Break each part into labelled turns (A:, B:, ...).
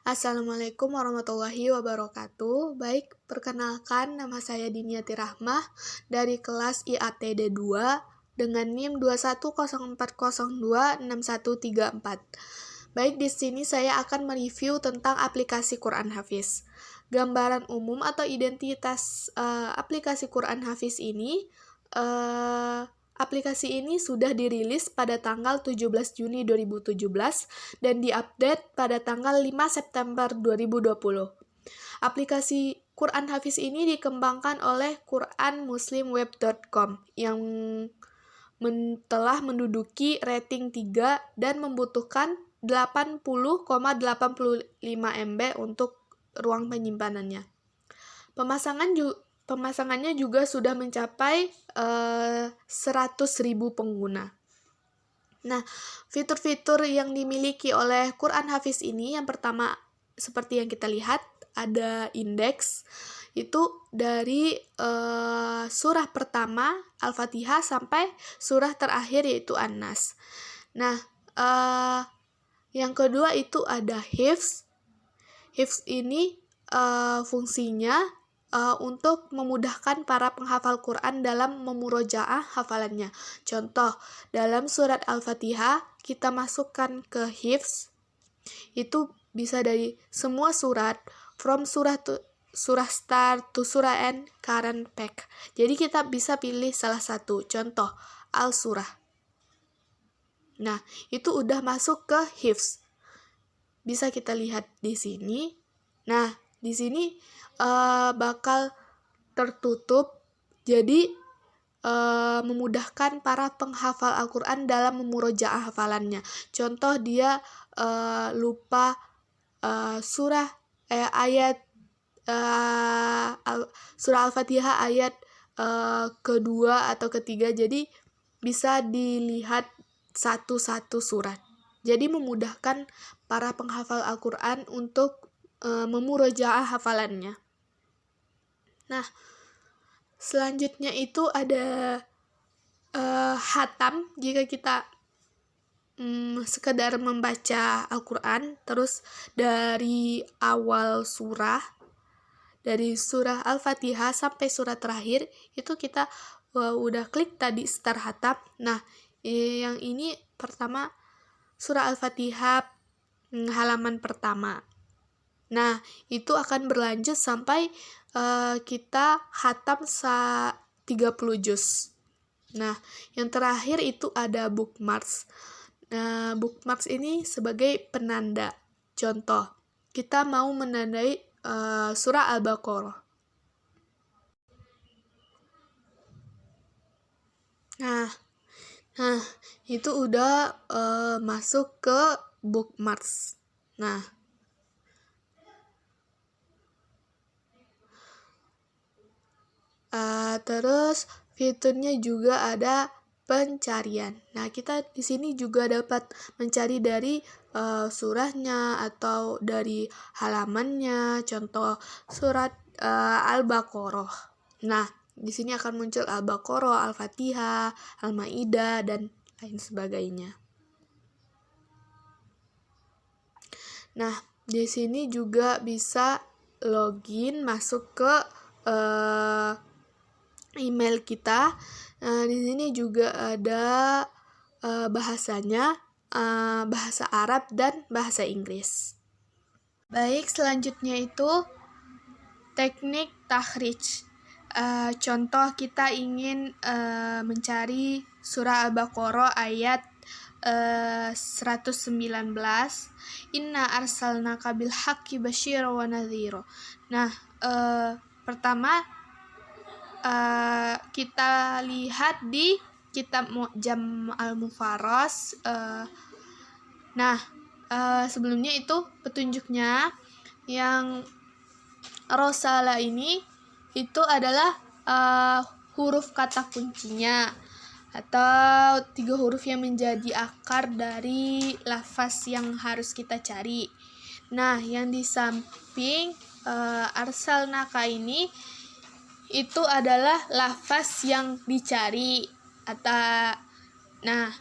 A: Assalamualaikum warahmatullahi wabarakatuh. Baik, perkenalkan nama saya Diniati Rahmah dari kelas IATD 2 dengan NIM 2104026134. Baik, di sini saya akan mereview tentang aplikasi Quran Hafiz. Gambaran umum atau identitas aplikasi Quran Hafiz ini aplikasi ini sudah dirilis pada tanggal 17 Juni 2017 dan diupdate pada tanggal 5 September 2020. Aplikasi Quran Hafiz ini dikembangkan oleh quranmuslimweb.com yang telah menduduki rating 3 dan membutuhkan 80,85 MB untuk ruang penyimpanannya. Pemasangannya juga sudah mencapai 100.000 pengguna. Nah, fitur-fitur yang dimiliki oleh Quran Hafiz ini yang pertama seperti yang kita lihat ada indeks, itu dari surah pertama Al-Fatihah sampai surah terakhir yaitu An-Nas. Nah, yang kedua itu ada hifz. Hifz ini fungsinya untuk memudahkan para penghafal Quran dalam memurojaah hafalannya. Contoh, dalam surat Al-Fatihah kita masukkan ke hifz, itu bisa dari semua surat, from surah start to surah end current pack. Jadi kita bisa pilih salah satu, contoh Al-Surah. Nah, itu udah masuk ke hifz. Bisa kita lihat di sini. Nah, di sini bakal tertutup, jadi memudahkan para penghafal Al-Quran dalam memurojaah hafalannya. Contoh dia lupa surah Al-Fatihah ayat kedua atau ketiga, jadi bisa dilihat satu-satu surat. Jadi memudahkan para penghafal Al-Quran untuk memurojaah hafalannya. Nah, selanjutnya itu ada khatam. Jika kita sekedar membaca Al-Quran terus dari awal surah, dari surah Al-Fatihah sampai surah terakhir, itu kita udah klik tadi start khatam. Nah, yang ini pertama surah Al-Fatihah halaman pertama. Nah, itu akan berlanjut sampai kita khatam 30 juz. Nah, yang terakhir itu ada bookmarks. Nah, bookmarks ini sebagai penanda. Contoh, kita mau menandai surah Al-Baqarah. Nah, itu udah masuk ke bookmarks. Nah, terus fiturnya juga ada pencarian. Nah, kita di sini juga dapat mencari dari surahnya atau dari halamannya. Contoh surat Al-Baqarah. Nah, di sini akan muncul Al-Baqarah, Al-Fatihah, Al-Maidah dan lain sebagainya. Nah, di sini juga bisa login masuk ke email kita. Nah, di sini juga ada bahasanya, bahasa Arab dan bahasa Inggris. Baik, selanjutnya itu teknik takhrij. Contoh kita ingin mencari surah Al-Baqarah ayat 119. Inna arsalnaka bil haqqi basyira wa nadhira. Nah, pertama kita lihat di kitab Mu'jam Al-Mufarras. Nah, sebelumnya itu petunjuknya yang Rosala ini itu adalah huruf kata kuncinya atau 3 huruf yang menjadi akar dari lafaz yang harus kita cari. Nah, yang di samping arsalnaka ini itu adalah lafaz yang dicari atau nah,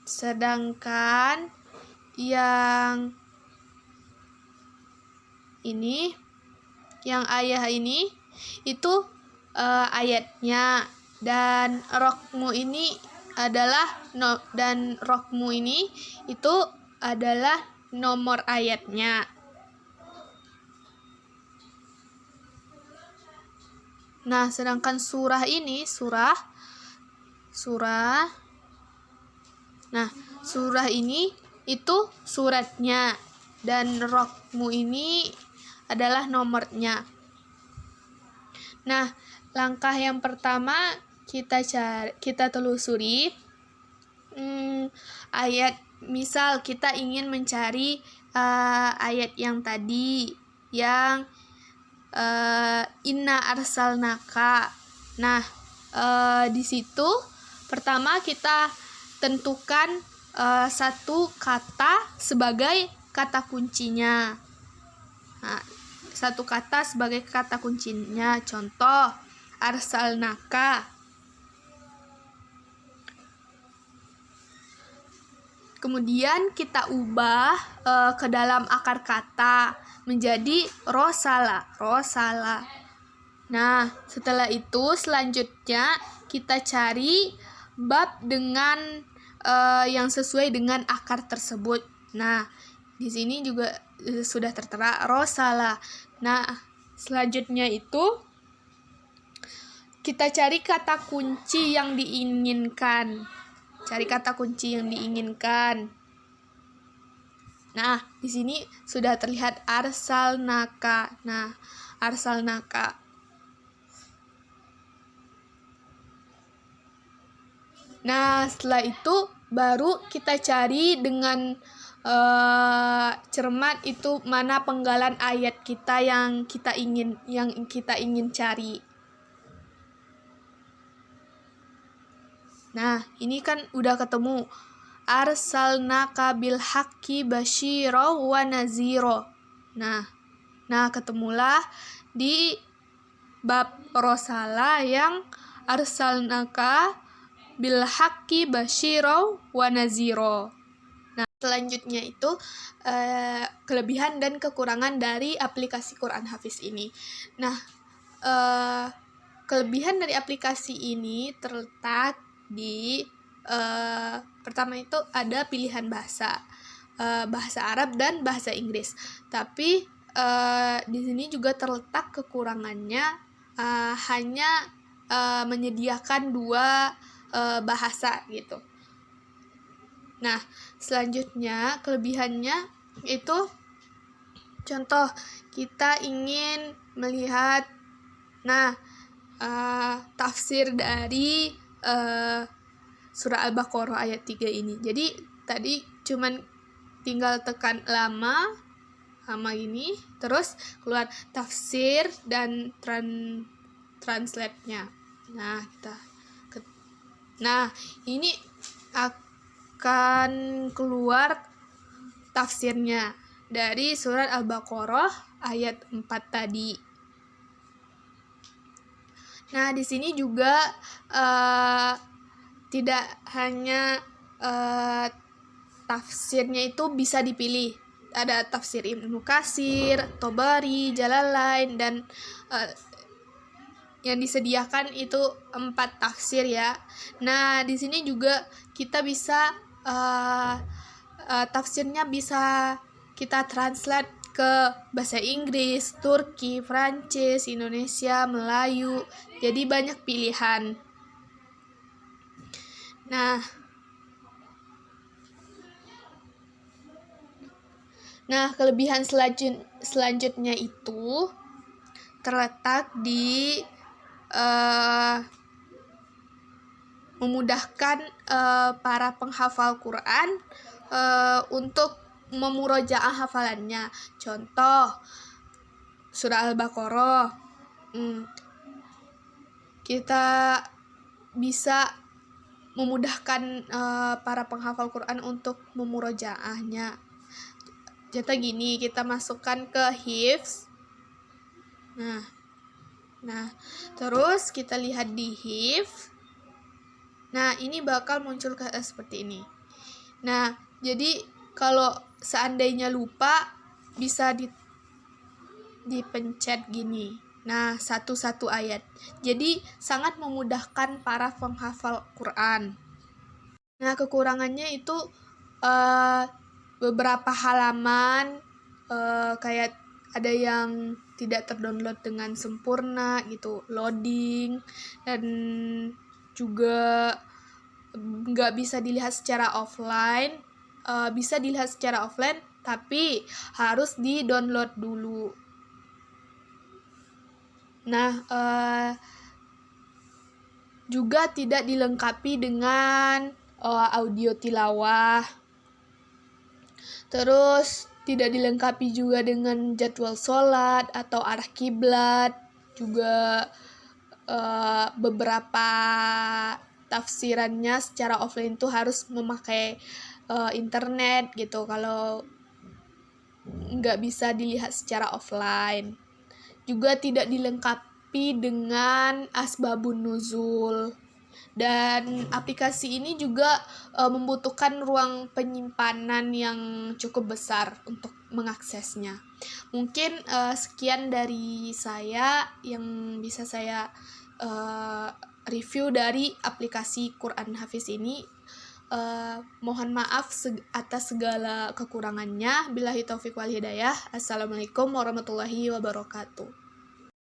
A: sedangkan yang ini, yang ayah ini itu ayatnya, dan rokmu ini itu adalah nomor ayatnya. Nah, sedangkan surah ini Nah, surah ini itu suratnya, dan rokmu ini adalah nomornya. Nah, langkah yang pertama kita telusuri ayat. Misal kita ingin mencari ayat yang tadi, yang inna arsalnaka. Nah, di situ pertama kita tentukan satu kata sebagai kata kuncinya. Nah, satu kata sebagai kata kuncinya. Contoh, arsalnaka. Kemudian kita ubah ke dalam akar kata menjadi rosala. Nah, setelah itu selanjutnya kita cari bab dengan yang sesuai dengan akar tersebut. Nah, di sini juga sudah tertera rosala. Nah, selanjutnya itu kita cari kata kunci yang diinginkan. Nah, di sini sudah terlihat arsalnaka. Nah, arsalnaka. Nah, setelah itu baru kita cari dengan cermat itu mana penggalan ayat kita yang kita ingin cari. Nah, ini kan udah ketemu. Arsalnaka bil haqqi basyira wa nazira. Nah, ketemulah di bab rosala yang arsalnaka bil haqqi basyira wa nazira. Nah, selanjutnya itu kelebihan dan kekurangan dari aplikasi Quran Hafiz ini. Nah, kelebihan dari aplikasi ini terletak di pertama itu ada pilihan bahasa Arab dan bahasa Inggris. Tapi di sini juga terletak kekurangannya, hanya menyediakan 2 bahasa gitu. Nah, selanjutnya kelebihannya itu contoh kita ingin melihat tafsir dari surah Al-Baqarah ayat 3 ini. Jadi tadi cuman tinggal tekan lama gini, terus keluar tafsir dan translate-nya. Nah, ini akan keluar tafsirnya dari surat Al-Baqarah ayat 4 tadi. Nah, di sini juga tidak hanya tafsirnya itu bisa dipilih. Ada tafsir Ibnu Katsir, Tobari, Jalalain, dan yang disediakan itu 4 tafsir ya. Nah, di sini juga kita bisa tafsirnya bisa kita translate ke bahasa Inggris, Turki, Prancis, Indonesia, Melayu. Jadi banyak pilihan. Nah, kelebihan selanjutnya itu terletak di memudahkan para penghafal Quran untuk memurojaah hafalannya. Contoh, surah Al-Baqarah. Kita bisa memudahkan para penghafal Quran untuk memurojaahnya. Contoh gini, kita masukkan ke hifz. Nah, terus kita lihat di hifz. Nah, ini bakal muncul seperti ini. Nah, jadi kalau seandainya lupa bisa dipencet gini. Nah, satu-satu ayat. Jadi sangat memudahkan para penghafal Quran. Nah, kekurangannya itu beberapa halaman kayak ada yang tidak terdownload dengan sempurna gitu, loading, dan juga nggak bisa dilihat secara offline. Bisa dilihat secara offline tapi harus di-download dulu. Nah, juga tidak dilengkapi dengan audio tilawah. Terus tidak dilengkapi juga dengan jadwal sholat atau arah kiblat. Juga beberapa tafsirannya secara offline itu harus memakai internet gitu, kalau nggak bisa dilihat secara offline. Juga tidak dilengkapi dengan asbabun nuzul. Dan aplikasi ini juga membutuhkan ruang penyimpanan yang cukup besar untuk mengaksesnya. Mungkin sekian dari saya yang bisa saya review dari aplikasi Quran Hafiz ini. Mohon maaf atas segala kekurangannya. Billahi taufiq wal hidayah. Assalamualaikum warahmatullahi wabarakatuh.